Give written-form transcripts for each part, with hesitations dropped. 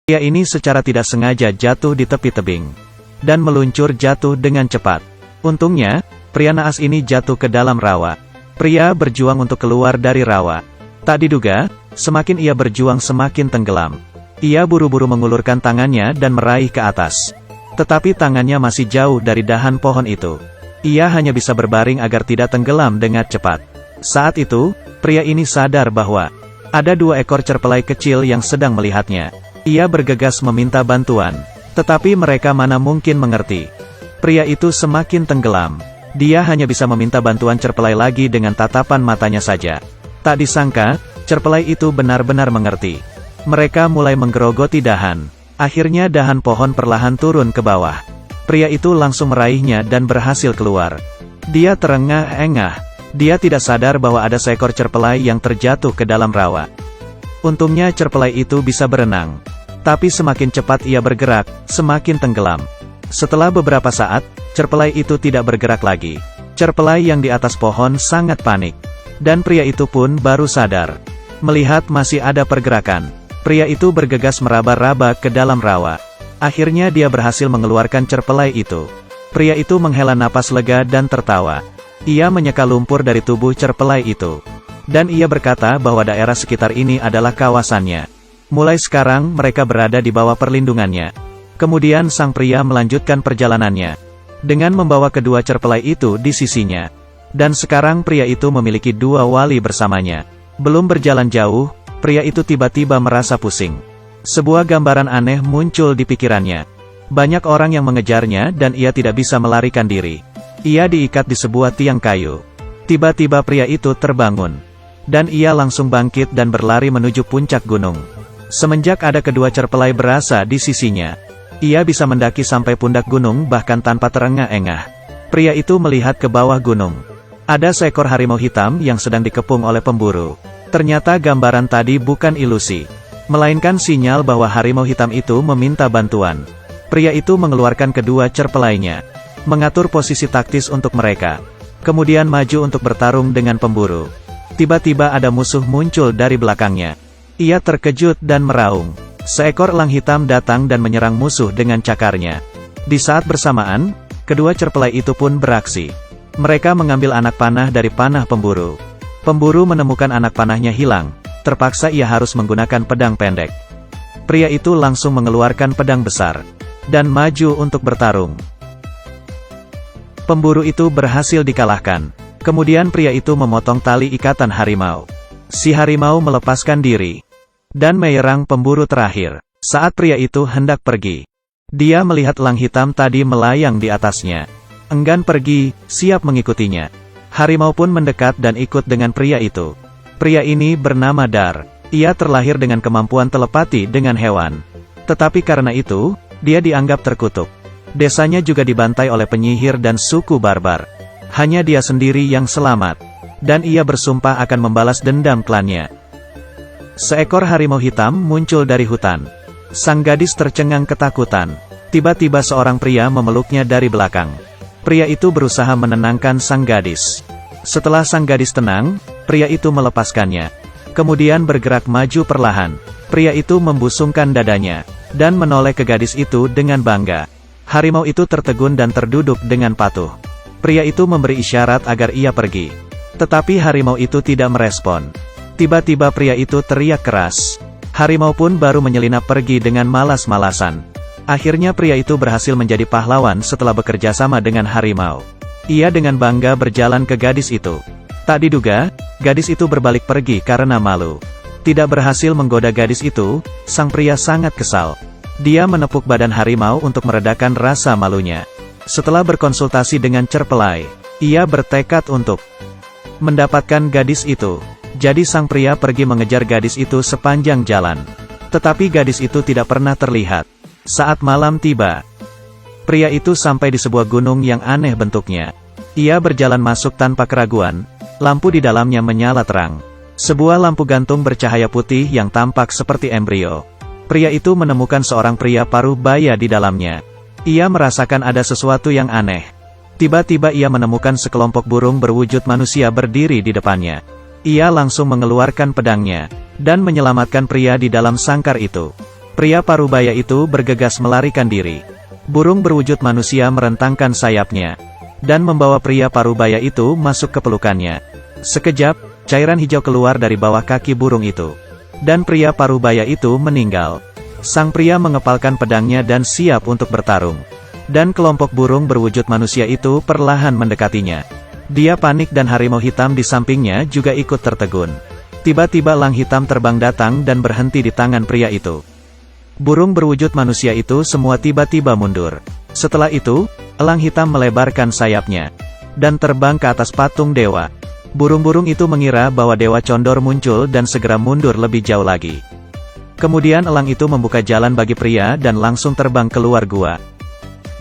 Pria ini secara tidak sengaja jatuh di tepi tebing. Dan meluncur jatuh dengan cepat. Untungnya, pria naas ini jatuh ke dalam rawa. Pria berjuang untuk keluar dari rawa. Tak diduga, semakin ia berjuang semakin tenggelam. Ia buru-buru mengulurkan tangannya dan meraih ke atas. Tetapi tangannya masih jauh dari dahan pohon itu. Ia hanya bisa berbaring agar tidak tenggelam dengan cepat. Saat itu, pria ini sadar bahwa ada 2 ekor cerpelai kecil yang sedang melihatnya. Ia bergegas meminta bantuan. Tetapi mereka mana mungkin mengerti. Pria itu semakin tenggelam. Dia hanya bisa meminta bantuan cerpelai lagi dengan tatapan matanya saja. Tak disangka, cerpelai itu benar-benar mengerti. Mereka mulai menggerogoti dahan. Akhirnya dahan pohon perlahan turun ke bawah. Pria itu langsung meraihnya dan berhasil keluar. Dia terengah-engah. Dia tidak sadar bahwa ada seekor cerpelai yang terjatuh ke dalam rawa. Untungnya cerpelai itu bisa berenang. Tapi semakin cepat ia bergerak, semakin tenggelam. Setelah beberapa saat, cerpelai itu tidak bergerak lagi. Cerpelai yang di atas pohon sangat panik. Dan pria itu pun baru sadar. Melihat masih ada pergerakan, pria itu bergegas meraba-raba ke dalam rawa. Akhirnya dia berhasil mengeluarkan cerpelai itu. Pria itu menghela napas lega dan tertawa. Ia menyeka lumpur dari tubuh cerpelai itu. Dan ia berkata bahwa daerah sekitar ini adalah kawasannya. Mulai sekarang mereka berada di bawah perlindungannya. Kemudian sang pria melanjutkan perjalanannya. Dengan membawa kedua cerpelai itu di sisinya. Dan sekarang pria itu memiliki 2 wali bersamanya. Belum berjalan jauh, pria itu tiba-tiba merasa pusing. Sebuah gambaran aneh muncul di pikirannya. Banyak orang yang mengejarnya dan ia tidak bisa melarikan diri. Ia diikat di sebuah tiang kayu. Tiba-tiba pria itu terbangun. Dan ia langsung bangkit dan berlari menuju puncak gunung. Semenjak ada kedua cerpelai berasa di sisinya, ia bisa mendaki sampai pundak gunung bahkan tanpa terengah-engah. Pria itu melihat ke bawah gunung. Ada seekor harimau hitam yang sedang dikepung oleh pemburu. Ternyata gambaran tadi bukan ilusi, melainkan sinyal bahwa harimau hitam itu meminta bantuan. Pria itu mengeluarkan kedua cerpelainya, mengatur posisi taktis untuk mereka. Kemudian maju untuk bertarung dengan pemburu. Tiba-tiba ada musuh muncul dari belakangnya. Ia terkejut dan meraung. Seekor elang hitam datang dan menyerang musuh dengan cakarnya. Di saat bersamaan, kedua cerpelai itu pun beraksi. Mereka mengambil anak panah dari panah pemburu. Pemburu menemukan anak panahnya hilang. Terpaksa ia harus menggunakan pedang pendek. Pria itu langsung mengeluarkan pedang besar dan maju untuk bertarung. Pemburu itu berhasil dikalahkan. Kemudian pria itu memotong tali ikatan harimau. Si harimau melepaskan diri dan menyerang pemburu terakhir. Saat pria itu hendak pergi, dia melihat elang hitam tadi melayang di atasnya. Enggan pergi, siap mengikutinya. Harimau pun mendekat dan ikut dengan pria itu. Pria ini bernama Dar. Ia terlahir dengan kemampuan telepati dengan hewan. Tetapi karena itu, dia dianggap terkutuk. Desanya juga dibantai oleh penyihir dan suku barbar. Hanya dia sendiri yang selamat. Dan ia bersumpah akan membalas dendam klannya. Seekor harimau hitam muncul dari hutan. Sang gadis tercengang ketakutan. Tiba-tiba seorang pria memeluknya dari belakang. Pria itu berusaha menenangkan sang gadis. Setelah sang gadis tenang, pria itu melepaskannya. Kemudian bergerak maju perlahan. Pria itu membusungkan dadanya dan menoleh ke gadis itu dengan bangga. Harimau itu tertegun dan terduduk dengan patuh. Pria itu memberi isyarat agar ia pergi. Tetapi harimau itu tidak merespon. Tiba-tiba pria itu teriak keras. Harimau pun baru menyelinap pergi dengan malas-malasan. Akhirnya pria itu berhasil menjadi pahlawan setelah bekerja sama dengan harimau. Ia dengan bangga berjalan ke gadis itu. Tak diduga, gadis itu berbalik pergi karena malu. Tidak berhasil menggoda gadis itu, sang pria sangat kesal. Dia menepuk badan harimau untuk meredakan rasa malunya. Setelah berkonsultasi dengan cerpelai, ia bertekad untuk mendapatkan gadis itu. Jadi sang pria pergi mengejar gadis itu sepanjang jalan. Tetapi gadis itu tidak pernah terlihat. Saat malam tiba, pria itu sampai di sebuah gunung yang aneh bentuknya. Ia berjalan masuk tanpa keraguan. Lampu di dalamnya menyala terang. Sebuah lampu gantung bercahaya putih yang tampak seperti embrio. Pria itu menemukan seorang pria paruh baya di dalamnya. Ia merasakan ada sesuatu yang aneh. Tiba-tiba ia menemukan sekelompok burung berwujud manusia berdiri di depannya. Ia langsung mengeluarkan pedangnya dan menyelamatkan pria di dalam sangkar itu. Pria parubaya itu bergegas melarikan diri. Burung berwujud manusia merentangkan sayapnya dan membawa pria parubaya itu masuk ke pelukannya. Sekejap, cairan hijau keluar dari bawah kaki burung itu, dan pria parubaya itu meninggal. Sang pria mengepalkan pedangnya dan siap untuk bertarung. Dan kelompok burung berwujud manusia itu perlahan mendekatinya. Dia panik dan harimau hitam di sampingnya juga ikut tertegun. Tiba-tiba elang hitam terbang datang dan berhenti di tangan pria itu. Burung berwujud manusia itu semua tiba-tiba mundur. Setelah itu, elang hitam melebarkan sayapnya dan terbang ke atas patung dewa. Burung-burung itu mengira bahwa Dewa Condor muncul dan segera mundur lebih jauh lagi. Kemudian elang itu membuka jalan bagi pria dan langsung terbang keluar gua.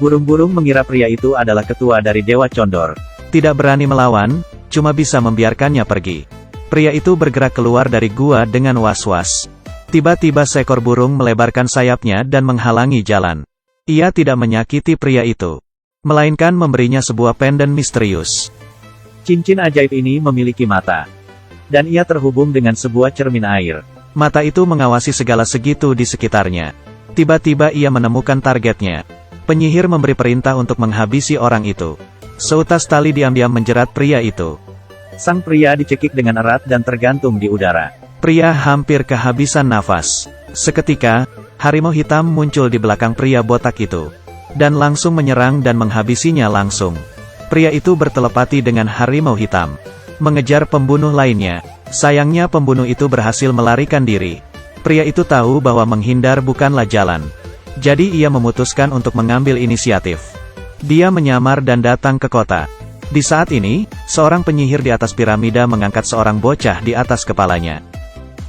Burung-burung mengira pria itu adalah ketua dari Dewa Condor. Tidak berani melawan, cuma bisa membiarkannya pergi. Pria itu bergerak keluar dari gua dengan was-was. Tiba-tiba seekor burung melebarkan sayapnya dan menghalangi jalan. Ia tidak menyakiti pria itu, melainkan memberinya sebuah penden misterius. Cincin ajaib ini memiliki mata, dan ia terhubung dengan sebuah cermin air. Mata itu mengawasi segala segitu di sekitarnya. Tiba-tiba ia menemukan targetnya. Penyihir memberi perintah untuk menghabisi orang itu. Seutas tali diam-diam menjerat pria itu. Sang pria dicekik dengan erat dan tergantung di udara. Pria hampir kehabisan nafas. Seketika, harimau hitam muncul di belakang pria botak itu, dan langsung menyerang dan menghabisinya langsung. Pria itu bertelepati dengan harimau hitam, mengejar pembunuh lainnya. Sayangnya pembunuh itu berhasil melarikan diri. Pria itu tahu bahwa menghindar bukanlah jalan. Jadi ia memutuskan untuk mengambil inisiatif. Dia menyamar dan datang ke kota. Di saat ini, seorang penyihir di atas piramida mengangkat seorang bocah di atas kepalanya.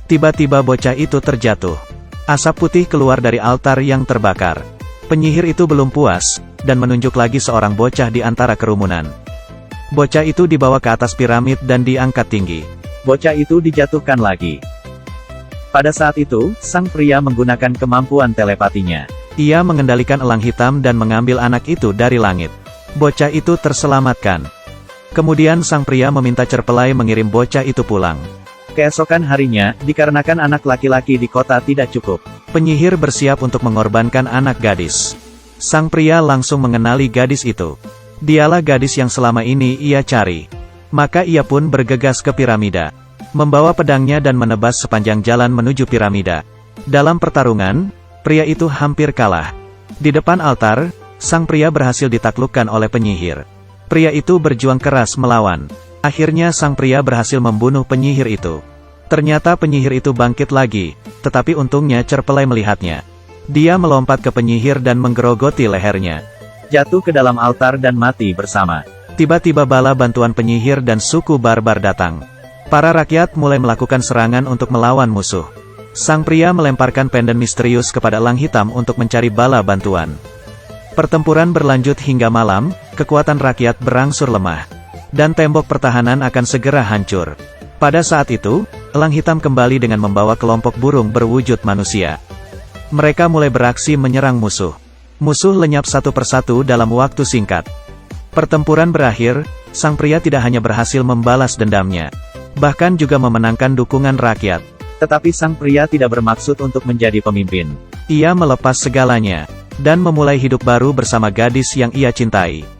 Tiba-tiba bocah itu terjatuh. Asap putih keluar dari altar yang terbakar. Penyihir itu belum puas, dan menunjuk lagi seorang bocah di antara kerumunan. Bocah itu dibawa ke atas piramid dan diangkat tinggi. Bocah itu dijatuhkan lagi. Pada saat itu, sang pria menggunakan kemampuan telepatinya. Ia mengendalikan elang hitam dan mengambil anak itu dari langit. Bocah itu terselamatkan. Kemudian sang pria meminta Cerpelai mengirim bocah itu pulang. Keesokan harinya, dikarenakan anak laki-laki di kota tidak cukup, penyihir bersiap untuk mengorbankan anak gadis. Sang pria langsung mengenali gadis itu. Dialah gadis yang selama ini ia cari. Maka ia pun bergegas ke piramida, membawa pedangnya dan menebas sepanjang jalan menuju piramida. Dalam pertarungan, pria itu hampir kalah. Di depan altar, sang pria berhasil ditaklukkan oleh penyihir. Pria itu berjuang keras melawan. Akhirnya sang pria berhasil membunuh penyihir itu. Ternyata penyihir itu bangkit lagi, tetapi untungnya Cerpelai melihatnya. Dia melompat ke penyihir dan menggerogoti lehernya. Jatuh ke dalam altar dan mati bersama. Tiba-tiba bala bantuan penyihir dan suku barbar datang. Para rakyat mulai melakukan serangan untuk melawan musuh. Sang pria melemparkan penden misterius kepada elang hitam untuk mencari bala bantuan. Pertempuran berlanjut hingga malam, kekuatan rakyat berangsur lemah, dan tembok pertahanan akan segera hancur. Pada saat itu, elang hitam kembali dengan membawa kelompok burung berwujud manusia. Mereka mulai beraksi menyerang musuh. Musuh lenyap satu persatu dalam waktu singkat. Pertempuran berakhir, sang pria tidak hanya berhasil membalas dendamnya, bahkan juga memenangkan dukungan rakyat. Tetapi sang pria tidak bermaksud untuk menjadi pemimpin. Ia melepas segalanya, dan memulai hidup baru bersama gadis yang ia cintai.